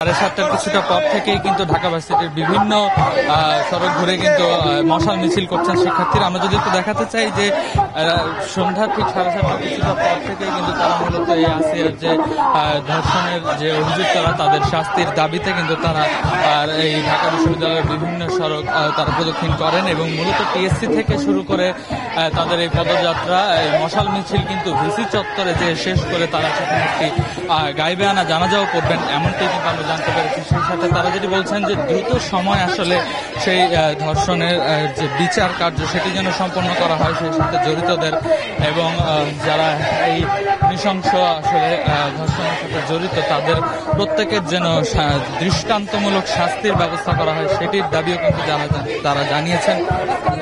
7:30 কিছুটা পর থেকেই কিন্তু ঢাকা ভার্সিটির বিভিন্ন সড়ক ঘুরে কিন্তু মশাল মিছিল করছেন শিক্ষার্থীরা। আমরা যদি একটু দেখাতে চাই যে সন্ধ্যা ঠিক 7:30 কিছুটা পর থেকেই কিন্তু তারা মূলত এই আসিয়ার যে ধর্ষণের যে অভিযুক্তরা তাদের শাস্তির দাবিতে কিন্তু তারা এই ঢাকা বিশ্ববিদ্যালয়ের বিভিন্ন সড়ক তারা প্রদক্ষিণ করেন এবং মূলত টিএসসি থেকে শুরু করে তাদের এই পদযাত্রা এই মশাল মিছিল কিন্তু ভিসি চত্বরে যে শেষ করে তারা সেখানে একটি গাইবে আনা জানাজাও করবেন এমনটাই কিন্তু আমরা জানতে পেরেছি। সেই সাথে তারা যেটি বলছেন যে দ্রুত সময় আসলে সেই ধর্ষণের যে বিচার কার্য সেটি যেন সম্পন্ন করা হয়, সেই সাথে জড়িতদের এবং যারা এই নৃশংস আসলে ধর্ষণের সাথে জড়িত তাদের প্রত্যেকের যেন দৃষ্টান্তমূলক শাস্তির ব্যবস্থা করা হয় সেটির দাবিও কিন্তু তারা জানিয়েছেন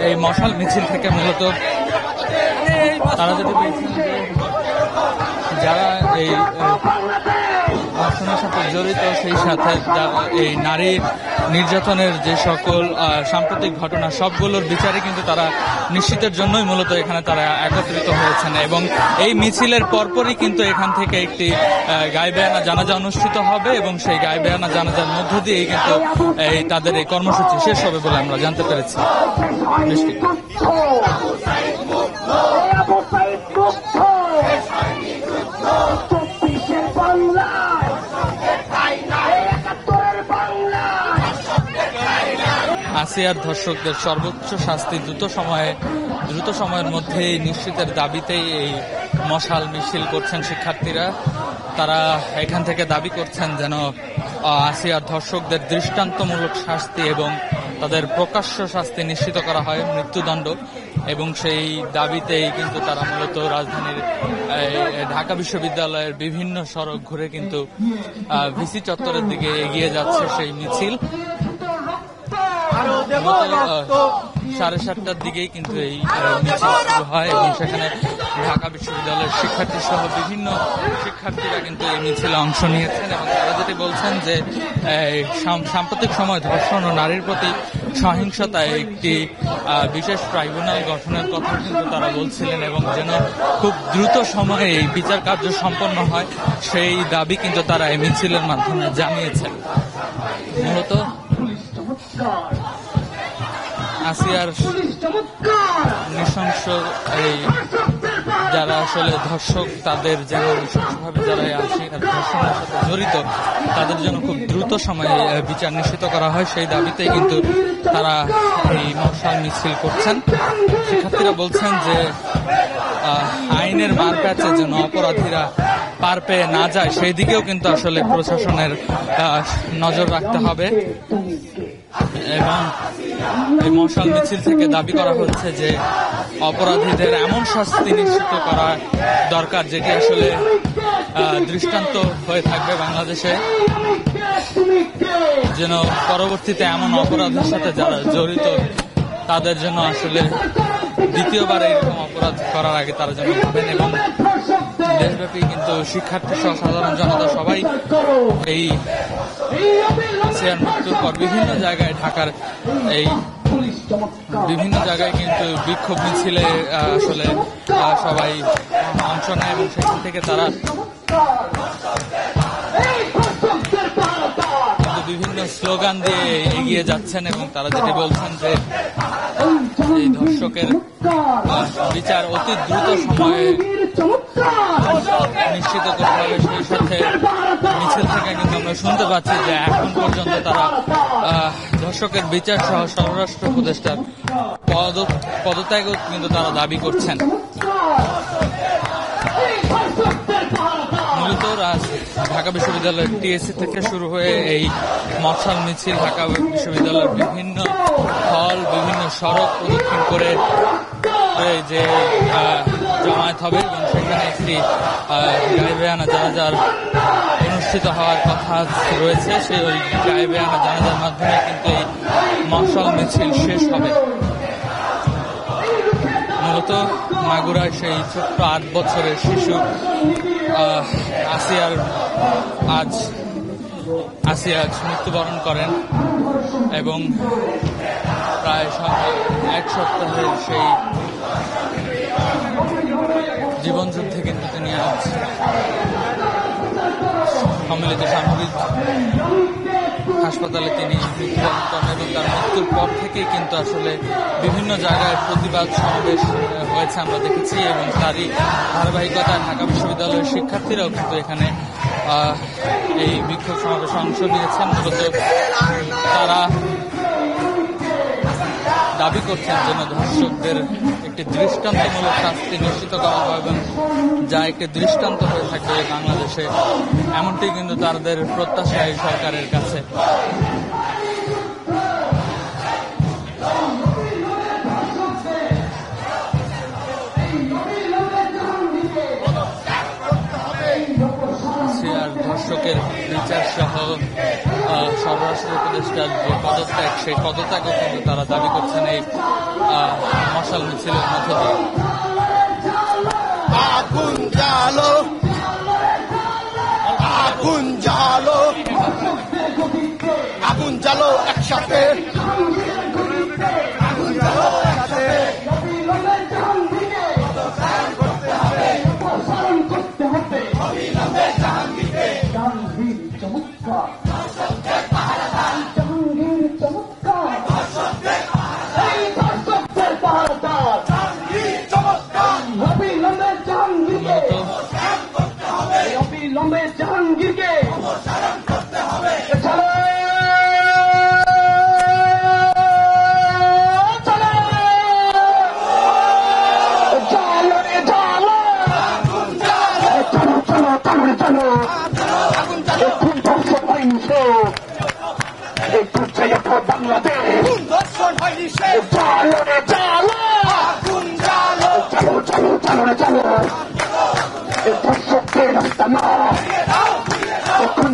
এই মশাল মিছিল থেকে। মূলত তারা যেটি বলছেন যারা এই ধর্ষণের সাথে জড়িত সেই সাথে এই নারী নির্যাতনের যে সকল সাম্প্রতিক ঘটনা সবগুলোর বিচারে কিন্তু তারা নিশ্চিতের জন্যই মূলত এখানে তারা একত্রিত হয়েছেন এবং এই মিছিলের পরপরই কিন্তু এখান থেকে একটি গাইবে আনা জানাজা অনুষ্ঠিত হবে এবং সেই গাইবে আনা জানাজার মধ্য দিয়েই কিন্তু এই তাদের এই কর্মসূচি শেষ হবে বলে আমরা জানতে পেরেছি। আসিয়ার ধর্ষকদের সর্বোচ্চ শাস্তি দ্রুত সময়ের মধ্যেই নিশ্চিতের দাবিতেই এই মশাল মিছিল করছেন শিক্ষার্থীরা। তারা এখান থেকে দাবি করছেন যেন আসিয়ার ধর্ষকদের দৃষ্টান্তমূলক শাস্তি এবং তাদের প্রকাশ্য শাস্তি নিশ্চিত করা হয়, মৃত্যুদণ্ড, এবং সেই দাবিতেই কিন্তু তারা মূলত রাজধানীর ঢাকা বিশ্ববিদ্যালয়ের বিভিন্ন সড়ক ঘুরে কিন্তু ভিসি চত্বরের দিকে এগিয়ে যাচ্ছে সেই মিছিল। 7:30টার দিকেই কিন্তু এই মিছিল শুরু হয় এবং সেখানে ঢাকা বিশ্ববিদ্যালয়ের শিক্ষার্থী সহ বিভিন্ন শিক্ষার্থীরা কিন্তু এই মিছিলে অংশ নিয়েছেন এবং তারা যেটি বলছেন যে সাম্প্রতিক সময় ধর্ষণ ও নারীর প্রতি সহিংসতায় একটি বিশেষ ট্রাইব্যুনাল গঠনের কথা কিন্তু তারা বলছিলেন এবং যেন খুব দ্রুত সময়ে এই বিচার কার্য সম্পন্ন হয় সেই দাবি কিন্তু তারা এই মিছিলের মাধ্যমে জানিয়েছেন। মূলত আসিয়ার নৃশংস এই যারা আসলে ধর্ষক তাদের যেন নৃশংসভাবে যারা আসিয়ার ধর্ষণের সাথে জড়িত তাদের জন্য খুব দ্রুত সময়ে বিচার নিশ্চিত করা হয় সেই দাবিতেই কিন্তু তারা এই মশাল মিছিল করছেন। শিক্ষার্থীরা বলছেন যে আইনের মার প্যাচে যেন অপরাধীরা পার পেয়ে না যায় সেই দিকেও কিন্তু আসলে প্রশাসনের নজর রাখতে হবে এবং এই মশাল মিছিল থেকে দাবি করা হচ্ছে যে অপরাধীদের এমন শাস্তি নিশ্চিত করা দরকার যেটি আসলে দৃষ্টান্ত হয়ে থাকবে বাংলাদেশে, যেন পরবর্তীতে এমন অপরাধের সাথে যারা জড়িত তাদের জন্য আসলে দ্বিতীয়বার এরকম অপরাধ করার আগে তারা যেন ভাবেন এবং দেশব্যাপী কিন্তু শিক্ষার্থী সহ সাধারণ জনতা সবাই এই আসিয়ার মৃত্যুর পর বিভিন্ন জায়গায় ঢাকার এই বিভিন্ন জায়গায় কিন্তু বিক্ষোভ মিছিলে আসলে সবাই অংশ নেয় এবং সেখান থেকে তারা কিন্তু বিভিন্ন স্লোগান দিয়ে এগিয়ে যাচ্ছেন এবং তারা যেটি বলছেন যে এই ধর্ষকের বিচার অতি দ্রুত সময়ে নিশ্চিত করতে হবে। সেই সাথে মিছিল থেকে কিন্তু আমরা শুনতে পাচ্ছি যে এখন পর্যন্ত তারা ধর্ষকের বিচার সহ স্বরাষ্ট্র উপদেষ্টার পদত্যাগও কিন্তু তারা দাবি করছেন। মূলত ঢাকা বিশ্ববিদ্যালয়ের টিএসসি থেকে শুরু হয়ে এই মশাল মিছিল ঢাকা বিশ্ববিদ্যালয়ের বিভিন্ন হল বিভিন্ন সড়ক প্রদক্ষিণ করে যে জমায়েত হবে এবং সেখানে একটি গাইবে আনা জানাজার অনুষ্ঠিত হওয়ার কথা রয়েছে। সেই ওই গাইবে আনা জানাজার মাধ্যমে কিন্তু এই মশাল মিছিল শেষ হবে। মূলত মাগুরায় সেই ছোট্ট 8 বছরের শিশু আসিয়া আজ মৃত্যুবরণ করেন এবং প্রায় 1 সপ্তাহের সেই জীবনযুদ্ধে কিন্তু তিনি আজ সম্মিলিত সামরিক হাসপাতালে তিনি মৃত্যুবরণ করেন এবং তার মৃত্যুর পর থেকেই কিন্তু আসলে বিভিন্ন জায়গায় প্রতিবাদ সমাবেশ হয়েছে আমরা দেখেছি এবং তারই ধারাবাহিকতায় ঢাকা বিশ্ববিদ্যালয়ের শিক্ষার্থীরাও কিন্তু এখানে এই বিক্ষোভ সমাবেশে অংশ নিয়েছেন। মূলত তারা দাবি করছেন যেন ধর্ষকদের একটি দৃষ্টান্তমূলক শাস্তি নিশ্চিত করা হয় এবং যা একটি দৃষ্টান্ত হয়ে থাকবে বাংলাদেশে, এমনটি কিন্তু তাদের প্রত্যাশা এই সরকারের কাছে। ধর্ষকের বিচার সহ স্বরাষ্ট্র উপদেষ্টার যে পদত্যাগ, সেই পদত্যাগও কিন্তু তারা দাবি করছেন এই মশাল মিছিলের মধ্য দিয়ে। আগুন জ্বালো, আগুন জ্বালো, আগুন জ্বালো একসাথে, আগুন জ্বালো একসাথে। জাহাঙ্গীরকে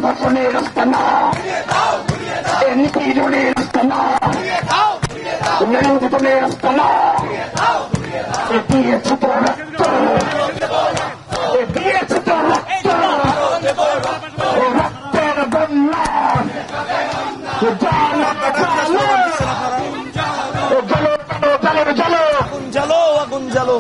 ধর্ষণের রাস্তা না, নিপীড়নের রাস্তা না, নির্যাতনের রাস্তা না, দিয়েছে তো রক্ত, দিয়েছে তো রক্ত, রক্তের বন্যা, জ্বালো জ্বালো জ্বালো জ্বালো জ্বালো, আগুন জ্বালো, আগুন জ্বালো।